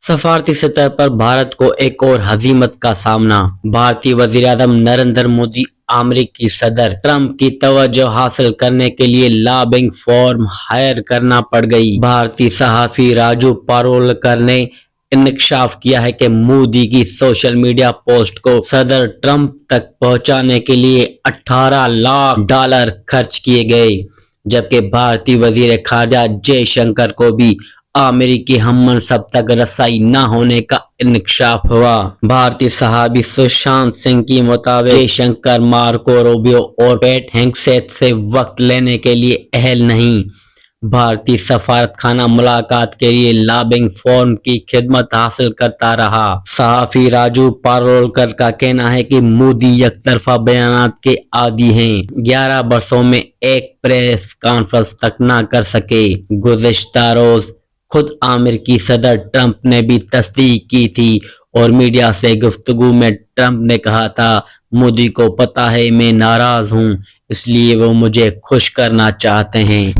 सफारती सतह पर भारत को एक और हजीमत का सामना। भारतीय वज़ीर-ए-आज़म नरेंद्र मोदी अमेरिकी सदर ट्रंप की तवज्जो हासिल करने के लिए लॉबिंग फर्म हायर करना पड़ गई। भारतीय सहाफ़ी राजू पारोलकर ने इंकशाफ किया है कि मोदी की सोशल मीडिया पोस्ट को सदर ट्रंप तक पहुंचाने के लिए $18 लाख खर्च किए गए, जबकि भारतीय वज़ीर ख़ारजा जयशंकर को भी अमेरिकी हममनसब तक रसाई न होने का इंकशाफ हुआ। भारतीय सहाफ़ी सुशांत सिंह के मुताबिक जयशंकर मार्को रूबियो और पैट हेग्सेथ से वक्त लेने के लिए अहल नहीं। भारतीय सफारतखाना मुलाकात के लिए लॉबिंग फर्म की खिदमत हासिल करता रहा। सहाफ़ी राजू पारोलकर का कहना है कि मोदी यकतरफा बयानात के आदी हैं। 11 वर्षों में एक प्रेस कॉन्फ्रेंस तक न कर सके। गुज़िश्ता रोज खुद अमेरिकी सदर ट्रंप ने भी तस्दीक की थी और मीडिया से गुफ्तगू में ट्रंप ने कहा था, मोदी को पता है मैं नाराज हूं, इसलिए वो मुझे खुश करना चाहते हैं।